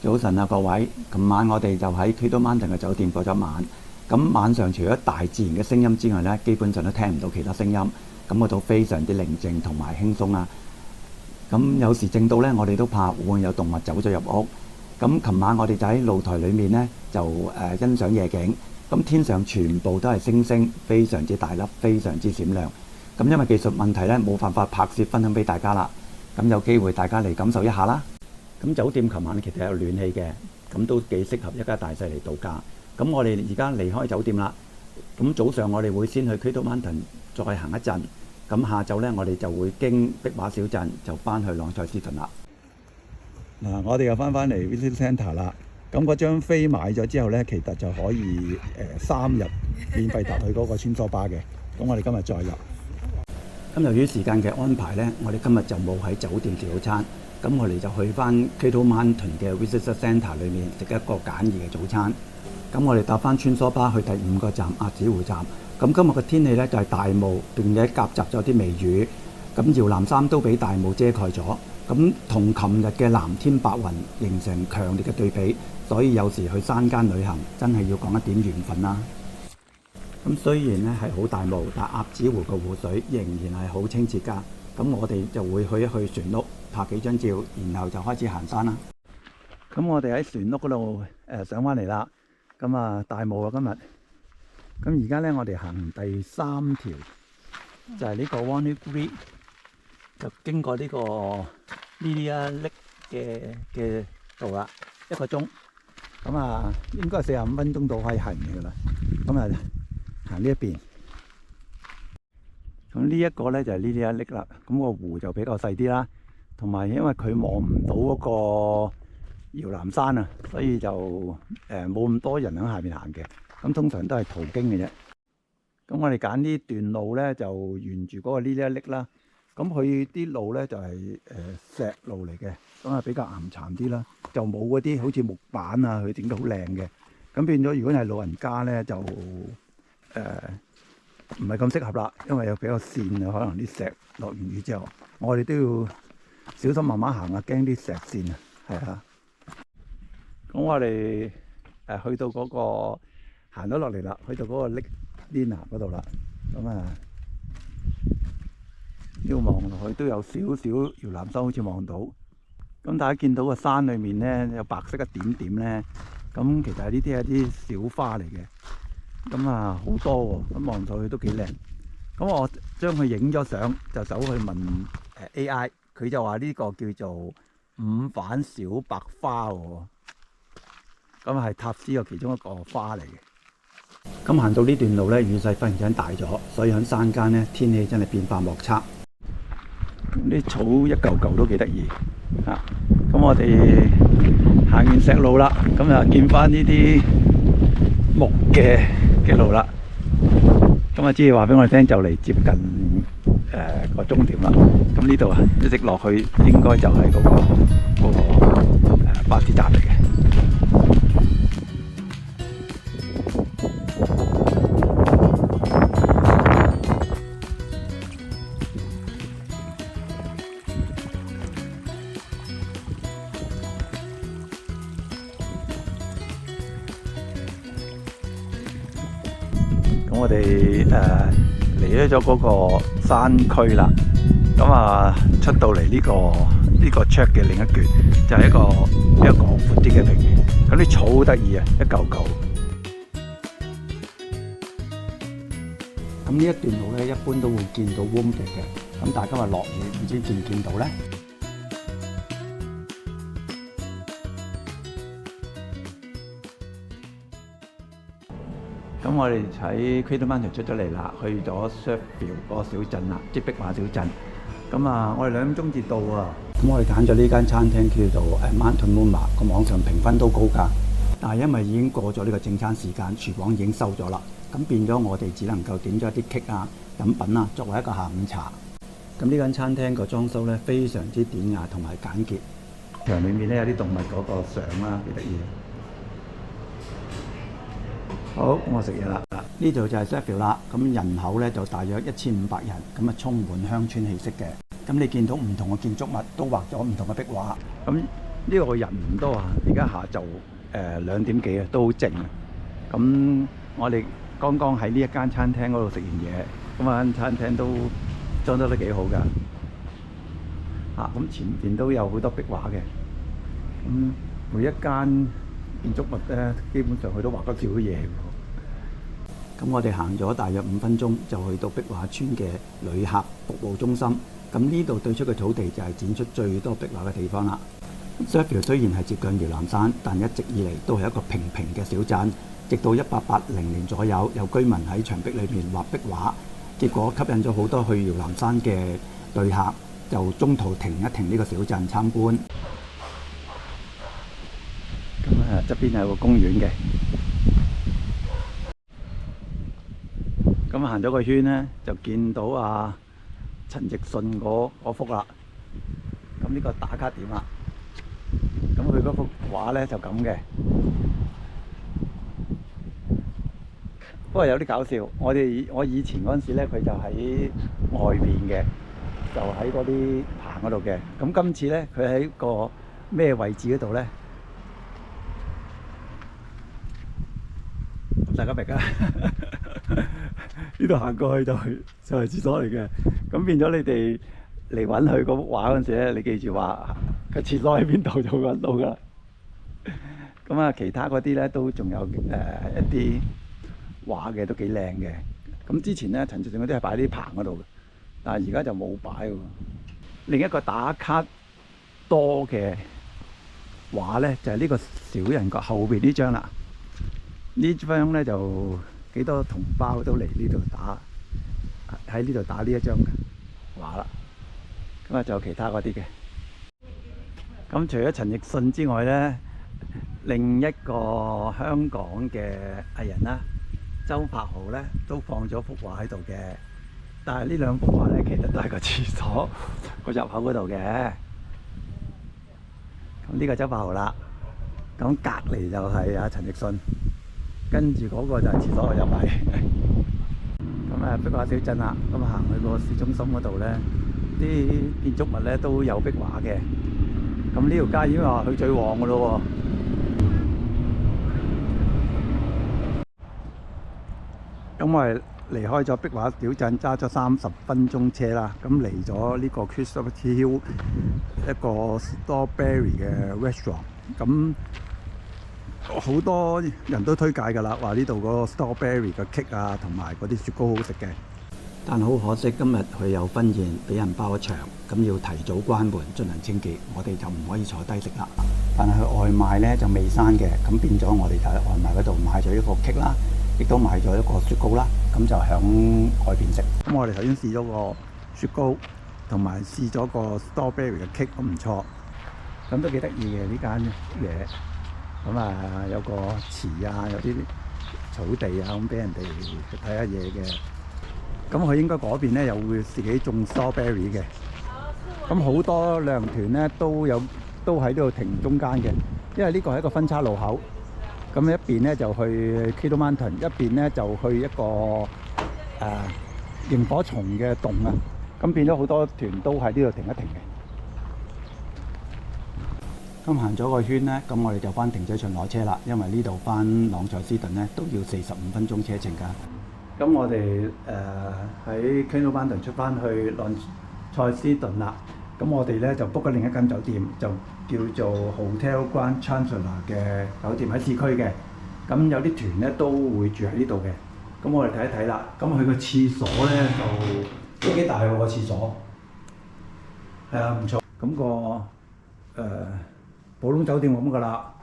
早晨啊，各位！琴晚我哋就喺 Cradle Mountain 嘅酒店過咗晚。咁晚上除咗大自然嘅聲音之外呢，基本上都聽唔到其他聲音。咁嗰度非常之寧靜同埋輕鬆啊。咁有時靜到呢，我哋都怕會唔會有動物走咗入屋。咁琴晚我哋就喺露台裏面呢，就欣賞夜景。咁天上全部都係星星，非常之大粒，非常之閃亮。咁因為技術問題呢，冇辦法拍攝分享俾大家啦。咁有機會大家嚟感受一下啦。咁酒店琴晚其實有暖氣嘅，咁都幾適合一家大細嚟度假。咁我哋而家離開酒店啦。咁早上我哋會先去 Cradle Mountain 再行一陣。咁下晝呢，我哋就會經壁畫小鎮就翻去朗賽斯頓啦。嗱，我哋又翻嚟 Visit Centre 啦。咁嗰張飛買咗之後呢，其實就可以3日免費搭去嗰個穿梭巴嘅。咁我哋今日再入。咁由於時間嘅安排呢，我哋今日就冇喺酒店食早餐。咁我哋就去翻 Cradle Mountain 嘅 Visitor Centre 裏面食一個簡易嘅早餐。咁我哋搭翻穿梭巴去第5個站鴨子湖站。咁今日嘅天氣呢，就係大霧，並且夾雜咗啲微雨。咁搖籃山都俾大霧遮蓋咗。咁同琴日嘅藍天白雲形成強烈嘅對比，所以有時去山間旅行真係要講一點緣分啦。咁雖然呢係好大霧，但鴨子湖個湖水仍然係好清澈㗎。咁我哋就會去一去船屋拍幾張照，然後就開始行山啦。咁我哋喺船屋嗰度上翻嚟啦。咁啊大霧啊今日。咁而家呢，我哋行第3條，就係呢個 Walnut Creek， 就經過呢個 Lilia Lake 嘅道啦，1個鐘。咁啊應該係45分鐘到可以行嘅啦。咁啊行呢一邊。咁呢一個呢，就係Lilia Lake啦。咁個湖就比較細啲啦，同埋因為佢望唔到嗰個搖籃山啊，所以就冇咁多人喺下面行嘅。咁通常都係途經嘅啫。咁我哋揀呢段路呢，就沿住嗰個Lilia Lake啦。咁佢啲路呢，就係石路嚟嘅，咁啊比較岩殘啲啦，就冇嗰啲好似木板啊，佢整得好靚嘅。咁變咗如果係老人家呢，就唔係咁適合啦，因為又比較跣啊，可能啲石落完雨之後，我哋都要小心慢慢行啊，驚啲石跣啊，係啊。咁我哋去到嗰個行咗落嚟啦，去到嗰個 Lake Lina 嗰度啦。咁啊，要望落去都有少少搖籃山，好似望到。咁大家見到個山裏面咧有白色嘅點點咧，咁其實呢啲係啲小花嚟嘅。咁啊好多喎，咁望上去都幾靚。咁我將佢影咗相，就走去問AI， 佢就話呢個叫做五瓣小白花喎。咁係塔斯嘅其中一個花嚟嘅。咁行到呢段路咧，雨勢忽然間大咗，所以喺山間咧天氣真係變化莫測。啲草一嚿嚿都幾得意啊！咁我哋行完石路啦，咁就見翻呢啲木嘅路啦。咁啊，即係話俾我哋聽，就嚟接近個終點啦。咁呢度啊，一直落去應該就係嗰個巴士站嚟嘅。咁我哋離開咗嗰個山區啦，咁啊出到嚟呢個 track 嘅另一橛，就係一個比較廣闊啲嘅平原。咁啲草好得意啊，一嚿嚿。咁呢一段路咧，一般都會見到 Wombats 嘅。咁大家話落雨，唔知見唔見到咧？咁我哋喺 Cradle Mountain 出咗嚟啦，去咗 Surfville 嗰個小鎮啦，即係壁畫小鎮。咁啊，我哋2點鐘至到啊。咁我哋揀咗呢間餐廳叫做Mountain Mama， 個網上評分都高㗎。但係因為已經過咗呢個正餐時間，廚房已經收咗啦。咁變咗我哋只能夠點咗一啲 cake 啊、飲品啊，作為一個下午茶。咁呢間餐廳個裝修咧非常之典雅同埋簡潔。牆裏面咧有啲動物嗰個相啦，幾得意。好，我食嘢啦。呢度就係 Surfville 啦。咁人口咧就大約1500人，咁啊充滿鄉村氣息嘅。咁你見到唔同嘅建築物都畫咗唔同嘅壁畫。咁呢個人唔多啊，而家下晝2點幾啊，都好靜啊。咁我哋剛剛喺呢一間餐廳嗰度食完嘢，咁間餐廳都裝得幾好㗎。咁前邊都有好多壁畫嘅。每一間建築物咧，基本上佢都畫咗少少嘢喎。咁我哋行咗大約5分鐘，就去到壁畫村嘅旅客服務中心。咁呢度對出嘅土地就係展出最多壁畫嘅地方啦。Sheffield 雖然係接近搖籃山，但一直以嚟都係一個平平嘅小鎮。直到1880年左右，有居民喺牆壁裏面畫壁畫，結果吸引咗好多去搖籃山嘅旅客，就中途停一停呢個小鎮參觀。咁側邊係個公園嘅。咁行咗個圈呢，就見到陳奕迅嗰幅啦。咁呢個打卡點啦。咁佢嗰幅畫呢，就咁嘅。不過有啲搞笑，我以前嗰陣時咧，佢就喺外邊嘅，就喺嗰啲棚嗰度嘅。咁今次咧，佢喺個咩位置嗰度咧？大家明啊？呢度行過去就係廁所嚟嘅。咁變咗你哋嚟揾佢嗰幅畫嗰陣時咧，你記住話個廁所喺邊度就會揾到㗎啦。咁其他嗰啲咧都仲有一啲畫嘅都幾靚嘅。咁之前咧陳奕迅嗰啲係擺喺啲棚嗰度嘅，但係而家就冇擺喎。另一個打卡多嘅畫咧就係呢個小人國後邊呢張啦。呢張咧就幾多同胞都嚟呢度喺呢度打呢一張畫啦。咁就有其他嗰啲嘅。咁除咗陳奕迅之外咧，另一個香港嘅藝人啦，周柏豪咧都放咗幅畫喺度嘅，但係呢兩幅畫咧其實都係個廁所個入口嗰度嘅。咁呢個周柏豪啦，咁隔離就係陳奕迅，跟住嗰個就係廁所入嚟。咁壁畫小鎮啦，咁行去個市中心嗰度咧，啲建築物咧都有壁畫嘅。咁呢條街已經話去最旺㗎咯喎。咁我哋離開咗壁畫小鎮，揸咗30分鐘車啦。咁嚟咗呢個 Christopher Hill 一個 Strawberry 嘅 restaurant。咁好多人都推介㗎啦，話呢度嗰個 Strawberry 嘅 cake 啊，同埋嗰啲雪糕好食嘅。但好可惜，今日佢有婚宴，俾人包咗場，咁要提早關門進行清潔，我哋就唔可以坐低食啦。但係佢外賣咧就未閂嘅，咁變咗我哋就喺外賣嗰度買咗一個 cake 啦。亦都買咗一個雪糕啦，咁就喺外邊食。咁我哋頭先試咗個雪糕，同埋試咗個 strawberry 嘅 cake 都唔錯，咁都幾得意嘅呢間嘢。咁有個池啊，有啲草地啊，咁俾人哋去睇下嘢嘅。咁佢應該嗰邊咧又會自己種 strawberry 嘅。咁好多旅行團咧都喺呢度停中間嘅，因為呢個係一個分岔路口。咁一邊咧就去 Kettle Mountain， 一邊咧就去一個螢火蟲嘅洞啊！咁變咗好多團都喺呢度停一停嘅。咁行咗個圈咧，咁我哋就翻停車場攞車啦，因為呢度翻朗塞斯頓咧都要45分鐘車程㗎。咁我哋喺 Kettle Mountain 出翻去朗塞斯頓啦。咁我哋咧就 book 咗另一間酒店，就叫做 Hotel Grand Chancellor 嘅酒店喺市區嘅。咁有啲團咧都會住喺呢度嘅。咁我哋睇一睇啦。咁佢個廁所咧就都幾大喎，個廁所。係啊，唔錯。咁普通酒店咁㗎啦。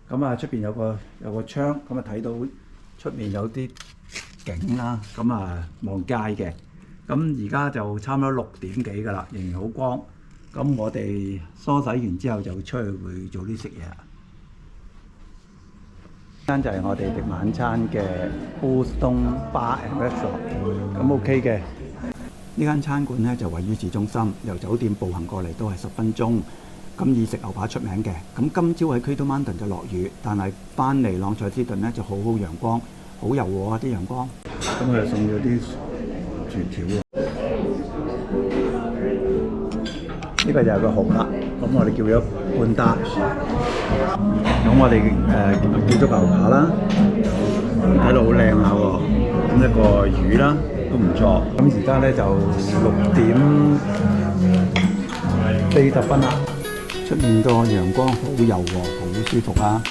咁出邊有個窗，咁睇到出面有啲景啦。咁望街嘅。咁而家就差唔多6點幾㗎啦，仍然好光。咁我哋梳洗完之後就出去會早啲食嘢啦。呢間就係我哋食晚餐嘅 Bullstone Bar and Restaurant。咁 OK 嘅。呢間餐館咧就位於市中心，由酒店步行過嚟都係10分鐘。咁以食牛扒出名嘅。咁今朝喺 Kettle Mountain 就落雨，但係翻嚟朗塞斯頓咧就好陽光，好柔和啲陽光。咁佢就送咗啲薯條喎。呢呢個就係個蠔啦，咁我哋叫咗半打。咁我哋叫咗牛扒啦，睇到好靚下喎。咁一個魚啦，都唔錯。咁而家咧就6點40分啦，出面個陽光好柔和，好舒服啊！